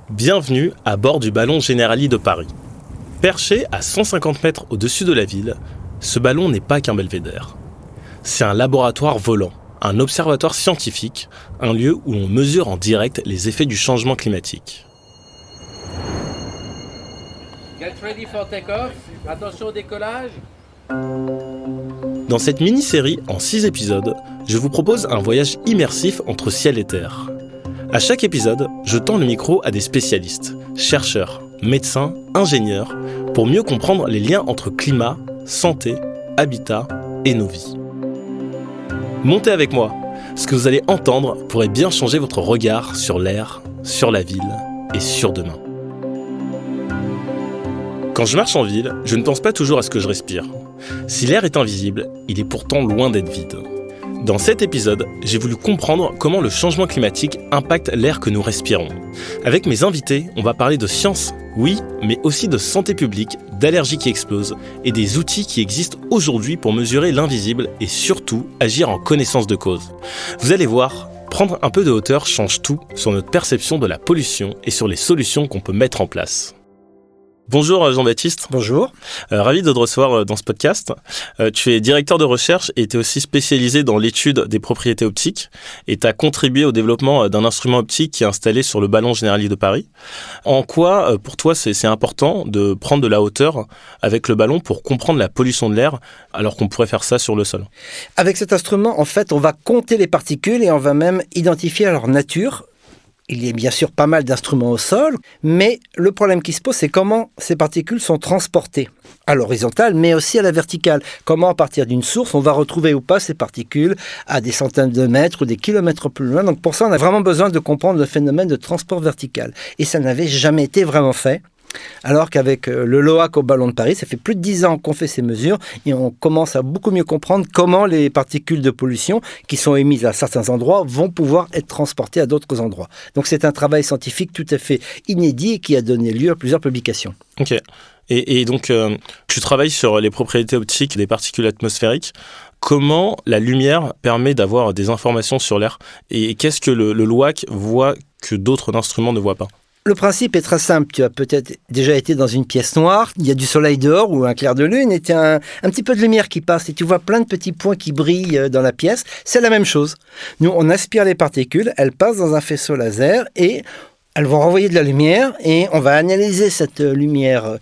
Bienvenue à bord du ballon Generali de Paris. Perché à 150 mètres au-dessus de la ville, ce ballon n'est pas qu'un belvédère. C'est un laboratoire volant, un observatoire scientifique, un lieu où l'on mesure en direct les effets du changement climatique. Get ready for take-off. Attention au décollage. Dans cette mini-série en 6 épisodes, je vous propose un voyage immersif entre ciel et terre. À chaque épisode, je tends le micro à des spécialistes, chercheurs, médecins, ingénieurs, pour mieux comprendre les liens entre climat, santé, habitat et nos vies. Montez avec moi, ce que vous allez entendre pourrait bien changer votre regard sur l'air, sur la ville et sur demain. Quand je marche en ville, je ne pense pas toujours à ce que je respire. Si l'air est invisible, il est pourtant loin d'être vide. Dans cet épisode, j'ai voulu comprendre comment le changement climatique impacte l'air que nous respirons. Avec mes invités, on va parler de science, oui, mais aussi de santé publique, d'allergies qui explosent et des outils qui existent aujourd'hui pour mesurer l'invisible et surtout agir en connaissance de cause. Vous allez voir, prendre un peu de hauteur change tout sur notre perception de la pollution et sur les solutions qu'on peut mettre en place. Bonjour Jean-Baptiste. Bonjour. Ravi de te recevoir dans ce podcast. Tu es directeur de recherche et tu es aussi spécialisé dans l'étude des propriétés optiques et tu as contribué au développement d'un instrument optique qui est installé sur le ballon Generali de Paris. En quoi, pour toi, c'est important de prendre de la hauteur avec le ballon pour comprendre la pollution de l'air alors qu'on pourrait faire ça sur le sol ? Avec cet instrument, en fait, on va compter les particules et on va même identifier leur nature. Il y a bien sûr pas mal d'instruments au sol, mais le problème qui se pose, c'est comment ces particules sont transportées à l'horizontale, mais aussi à la verticale. Comment, à partir d'une source, on va retrouver ou pas ces particules à des centaines de mètres ou des kilomètres plus loin. Donc pour ça, on a vraiment besoin de comprendre le phénomène de transport vertical. Et ça n'avait jamais été vraiment fait. Alors qu'avec le LOAC au ballon de Paris, ça fait plus de 10 ans qu'on fait ces mesures et on commence à beaucoup mieux comprendre comment les particules de pollution qui sont émises à certains endroits vont pouvoir être transportées à d'autres endroits. Donc c'est un travail scientifique tout à fait inédit et qui a donné lieu à plusieurs publications. Ok. Et donc, tu travailles sur les propriétés optiques des particules atmosphériques. Comment la lumière permet d'avoir des informations sur l'air ? Et qu'est-ce que le LOAC voit que d'autres instruments ne voient pas ? Le principe est très simple. Tu as peut-être déjà été dans une pièce noire, il y a du soleil dehors ou un clair de lune et tu as un petit peu de lumière qui passe et tu vois plein de petits points qui brillent dans la pièce. C'est la même chose. Nous, on aspire les particules, elles passent dans un faisceau laser et elles vont renvoyer de la lumière et on va analyser cette lumière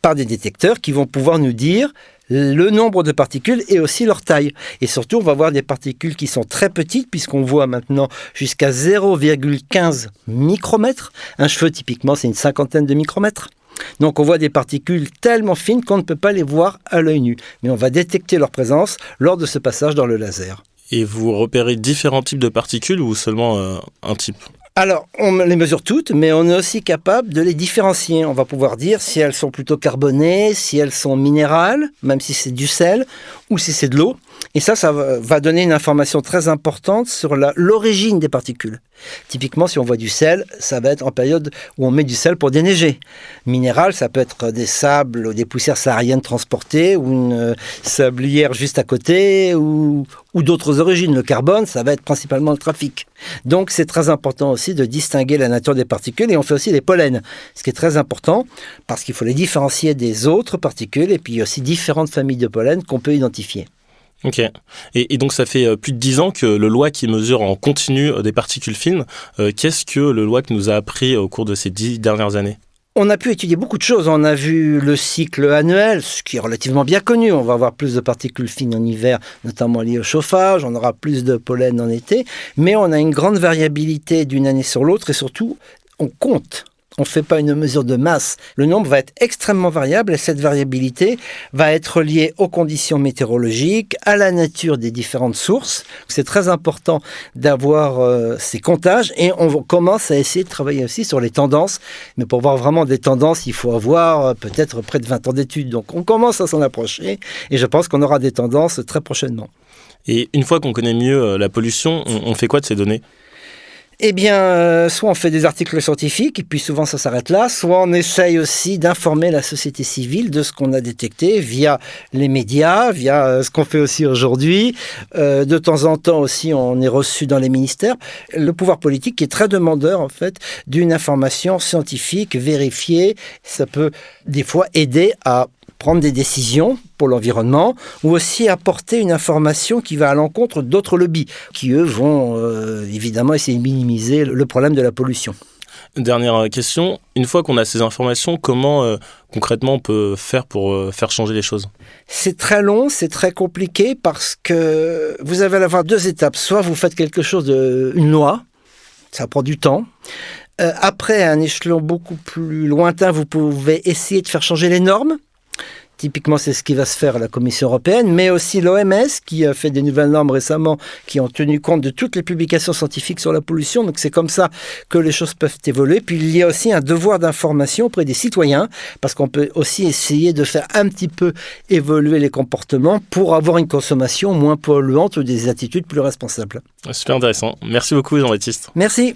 par des détecteurs qui vont pouvoir nous dire le nombre de particules et aussi leur taille. Et surtout, on va voir des particules qui sont très petites, puisqu'on voit maintenant jusqu'à 0,15 micromètres. Un cheveu, typiquement, c'est une cinquantaine de micromètres. Donc, on voit des particules tellement fines qu'on ne peut pas les voir à l'œil nu. Mais on va détecter leur présence lors de ce passage dans le laser. Et vous repérez différents types de particules ou seulement un type ? Alors, on les mesure toutes, mais on est aussi capable de les différencier. On va pouvoir dire si elles sont plutôt carbonées, si elles sont minérales, même si c'est du sel, ou si c'est de l'eau. Et ça va donner une information très importante sur l'origine des particules. Typiquement, si on voit du sel, ça va être en période où on met du sel pour déneiger. Minéral, ça peut être des sables ou des poussières sahariennes transportées, ou une sablière juste à côté, ou d'autres origines. Le carbone, ça va être principalement le trafic. Donc, c'est très important aussi de distinguer la nature des particules. Et on fait aussi les pollens, ce qui est très important, parce qu'il faut les différencier des autres particules, et puis il y a aussi différentes familles de pollen qu'on peut identifier. Ok. Et donc, ça fait plus de 10 ans que le LOAC mesure en continu des particules fines. Qu'est-ce que le LOAC nous a appris au cours de ces 10 dernières années ? On a pu étudier beaucoup de choses. On a vu le cycle annuel, ce qui est relativement bien connu. On va avoir plus de particules fines en hiver, notamment liées au chauffage. On aura plus de pollen en été. Mais on a une grande variabilité d'une année sur l'autre et surtout, on compte. On ne fait pas une mesure de masse. Le nombre va être extrêmement variable et cette variabilité va être liée aux conditions météorologiques, à la nature des différentes sources. C'est très important d'avoir ces comptages et on commence à essayer de travailler aussi sur les tendances. Mais pour voir vraiment des tendances, il faut avoir peut-être près de 20 ans d'études. Donc on commence à s'en approcher et je pense qu'on aura des tendances très prochainement. Et une fois qu'on connaît mieux la pollution, on fait quoi de ces données ? Eh bien, soit on fait des articles scientifiques, et puis souvent ça s'arrête là, soit on essaye aussi d'informer la société civile de ce qu'on a détecté via les médias, via ce qu'on fait aussi aujourd'hui. De temps en temps aussi, on est reçu dans les ministères. Le pouvoir politique est très demandeur, en fait, d'une information scientifique vérifiée. Ça peut, des fois, aider à prendre des décisions pour l'environnement ou aussi apporter une information qui va à l'encontre d'autres lobbies qui, eux, vont évidemment essayer de minimiser le problème de la pollution. Dernière question, une fois qu'on a ces informations, comment concrètement on peut faire pour faire changer les choses ? C'est très long, c'est très compliqué parce que vous allez avoir 2 étapes. Soit vous faites quelque chose une loi, ça prend du temps. Après, à un échelon beaucoup plus lointain, vous pouvez essayer de faire changer les normes. Typiquement, c'est ce qui va se faire à la Commission européenne, mais aussi l'OMS qui a fait des nouvelles normes récemment qui ont tenu compte de toutes les publications scientifiques sur la pollution. Donc c'est comme ça que les choses peuvent évoluer. Puis il y a aussi un devoir d'information auprès des citoyens parce qu'on peut aussi essayer de faire un petit peu évoluer les comportements pour avoir une consommation moins polluante ou des attitudes plus responsables. Super intéressant. Merci beaucoup Jean-Baptiste. Merci.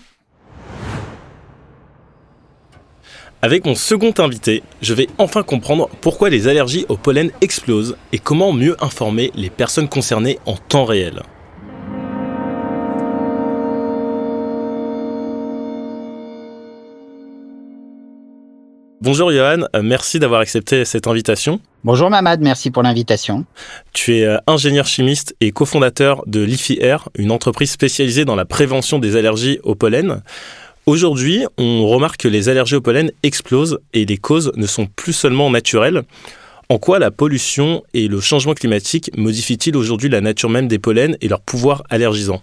Avec mon second invité, je vais enfin comprendre pourquoi les allergies au pollen explosent et comment mieux informer les personnes concernées en temps réel. Bonjour Johan, merci d'avoir accepté cette invitation. Bonjour Mamad, merci pour l'invitation. Tu es ingénieur chimiste et cofondateur de Leafy Air, une entreprise spécialisée dans la prévention des allergies au pollen. Aujourd'hui, on remarque que les allergies au pollen explosent et les causes ne sont plus seulement naturelles. En quoi la pollution et le changement climatique modifient-ils aujourd'hui la nature même des pollens et leur pouvoir allergisant ?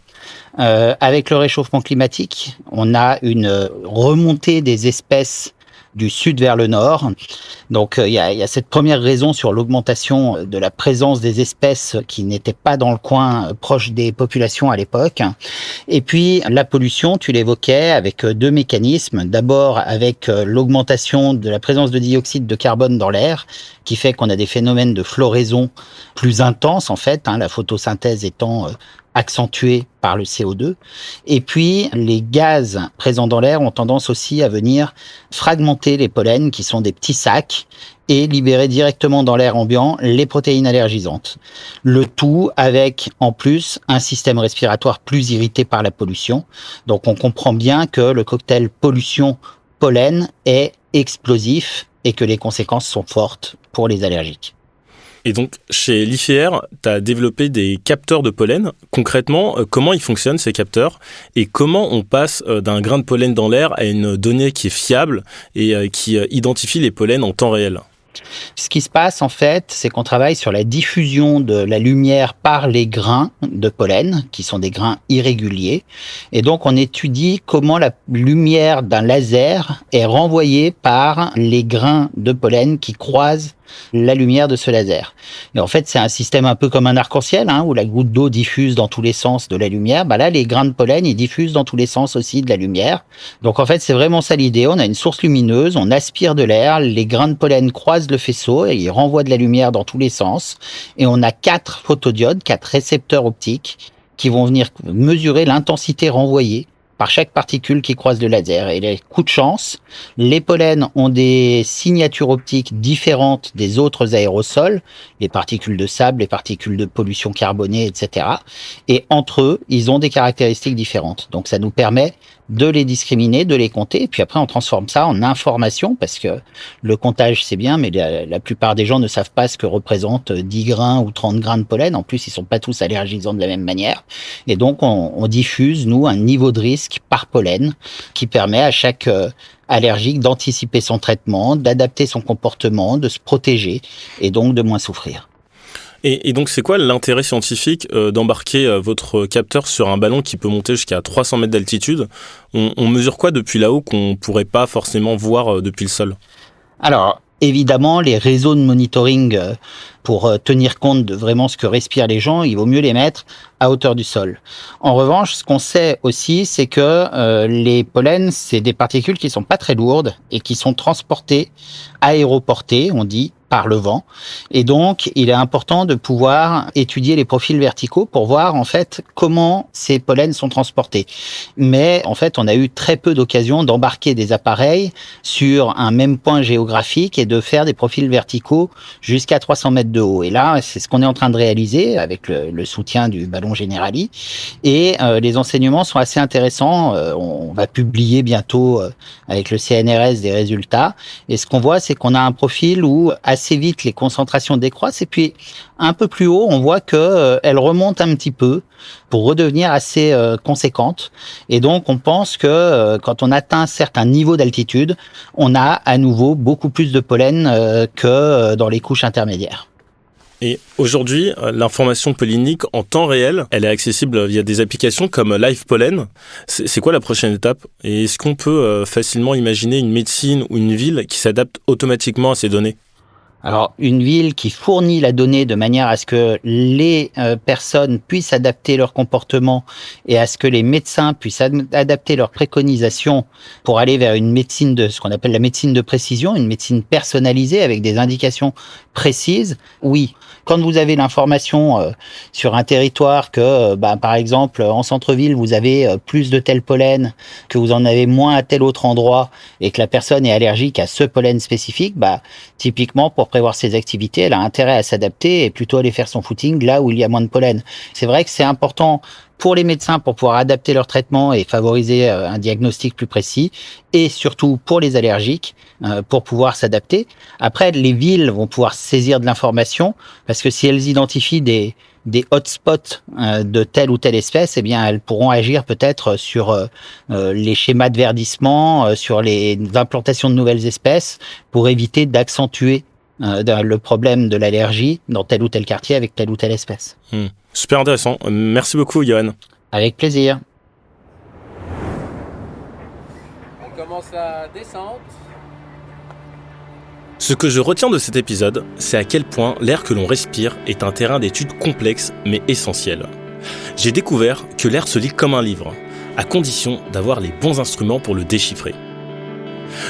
Avec le réchauffement climatique, on a une remontée des espèces du sud vers le nord. Donc il y a cette première raison sur l'augmentation de la présence des espèces qui n'étaient pas dans le coin proche des populations à l'époque. Et puis la pollution, tu l'évoquais, avec 2 mécanismes. D'abord avec l'augmentation de la présence de dioxyde de carbone dans l'air, qui fait qu'on a des phénomènes de floraison plus intenses en fait, la photosynthèse étant accentuée par le CO2. Et puis, les gaz présents dans l'air ont tendance aussi à venir fragmenter les pollens, qui sont des petits sacs, et libérer directement dans l'air ambiant les protéines allergisantes. Le tout avec, en plus, un système respiratoire plus irrité par la pollution. Donc, on comprend bien que le cocktail pollution-pollen est explosif et que les conséquences sont fortes pour les allergiques. Et donc, chez Leafy Air, tu as développé des capteurs de pollen. Concrètement, comment ils fonctionnent, ces capteurs ? Et comment on passe d'un grain de pollen dans l'air à une donnée qui est fiable et qui identifie les pollens en temps réel ? Ce qui se passe, en fait, c'est qu'on travaille sur la diffusion de la lumière par les grains de pollen, qui sont des grains irréguliers. Et donc, on étudie comment la lumière d'un laser est renvoyée par les grains de pollen qui croisent la lumière de ce laser. Et en fait, c'est un système un peu comme un arc-en-ciel, où la goutte d'eau diffuse dans tous les sens de la lumière. Là, les grains de pollen, ils diffusent dans tous les sens aussi de la lumière. Donc, en fait, c'est vraiment ça l'idée. On a une source lumineuse, on aspire de l'air, les grains de pollen croisent le faisceau et ils renvoient de la lumière dans tous les sens. Et on a 4 photodiodes, 4 récepteurs optiques qui vont venir mesurer l'intensité renvoyée par chaque particule qui croise le laser. Et les coups de chance, les pollens ont des signatures optiques différentes des autres aérosols, les particules de sable, les particules de pollution carbonée, etc. Et entre eux, ils ont des caractéristiques différentes. Donc ça nous permet de les discriminer, de les compter, et puis après on transforme ça en information, parce que le comptage c'est bien, mais la plupart des gens ne savent pas ce que représentent 10 grains ou 30 grains de pollen. En plus, ils sont pas tous allergisants de la même manière. Et donc on diffuse, nous, un niveau de risque par pollen qui permet à chaque allergique d'anticiper son traitement, d'adapter son comportement, de se protéger et donc de moins souffrir. Et donc, c'est quoi l'intérêt scientifique d'embarquer votre capteur sur un ballon qui peut monter jusqu'à 300 mètres d'altitude ? On mesure quoi depuis là-haut qu'on ne pourrait pas forcément voir depuis le sol ? Alors, évidemment, les réseaux de monitoring, pour tenir compte de vraiment ce que respirent les gens, il vaut mieux les mettre à hauteur du sol. En revanche, ce qu'on sait aussi, c'est que les pollens, c'est des particules qui sont pas très lourdes et qui sont transportées, aéroportées, on dit, par le vent. Et donc, il est important de pouvoir étudier les profils verticaux pour voir en fait comment ces pollens sont transportés. Mais en fait, on a eu très peu d'occasions d'embarquer des appareils sur un même point géographique et de faire des profils verticaux jusqu'à 300 mètres de haut. Et là, c'est ce qu'on est en train de réaliser avec le soutien du ballon Generali. Et les enseignements sont assez intéressants. On va publier bientôt avec le CNRS des résultats. Et ce qu'on voit, c'est qu'on a un profil où assez vite les concentrations décroissent et puis un peu plus haut, on voit que elles remontent un petit peu pour redevenir assez conséquentes. Et donc, on pense que quand on atteint un certain niveau d'altitude, on a à nouveau beaucoup plus de pollen que dans les couches intermédiaires. Et aujourd'hui, l'information pollinique en temps réel, elle est accessible via des applications comme Live Pollen. C'est quoi la prochaine étape? Et est-ce qu'on peut facilement imaginer une médecine ou une ville qui s'adapte automatiquement à ces données? Alors, une ville qui fournit la donnée de manière à ce que les personnes puissent adapter leur comportement et à ce que les médecins puissent adapter leurs préconisations pour aller vers une médecine de ce qu'on appelle la médecine de précision, une médecine personnalisée avec des indications précises, oui. Quand vous avez l'information sur un territoire que, par exemple, en centre-ville, vous avez plus de tel pollen, que vous en avez moins à tel autre endroit et que la personne est allergique à ce pollen spécifique, typiquement, pour prévoir ses activités, elle a intérêt à s'adapter et plutôt aller faire son footing là où il y a moins de pollen. C'est vrai que c'est important pour les médecins pour pouvoir adapter leur traitement et favoriser un diagnostic plus précis, et surtout pour les allergiques pour pouvoir s'adapter. Après, les villes vont pouvoir saisir de l'information parce que si elles identifient des hotspots de telle ou telle espèce, eh bien, elles pourront agir peut-être sur les schémas de verdissement, sur les implantations de nouvelles espèces pour éviter d'accentuer le problème de l'allergie dans tel ou tel quartier avec telle ou telle espèce. Super intéressant. Merci beaucoup, Johan. Avec plaisir. On commence la descente. Ce que je retiens de cet épisode, c'est à quel point l'air que l'on respire est un terrain d'étude complexe mais essentiel. J'ai découvert que l'air se lit comme un livre, à condition d'avoir les bons instruments pour le déchiffrer.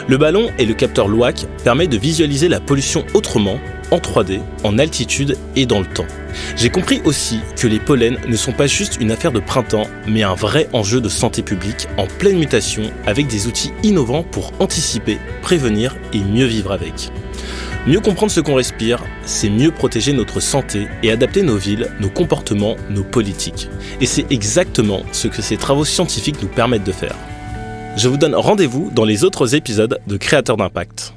Le ballon et le capteur LOAC permettent de visualiser la pollution autrement, en 3D, en altitude et dans le temps. J'ai compris aussi que les pollens ne sont pas juste une affaire de printemps, mais un vrai enjeu de santé publique en pleine mutation avec des outils innovants pour anticiper, prévenir et mieux vivre avec. Mieux comprendre ce qu'on respire, c'est mieux protéger notre santé et adapter nos villes, nos comportements, nos politiques. Et c'est exactement ce que ces travaux scientifiques nous permettent de faire. Je vous donne rendez-vous dans les autres épisodes de Créateurs d'Impact.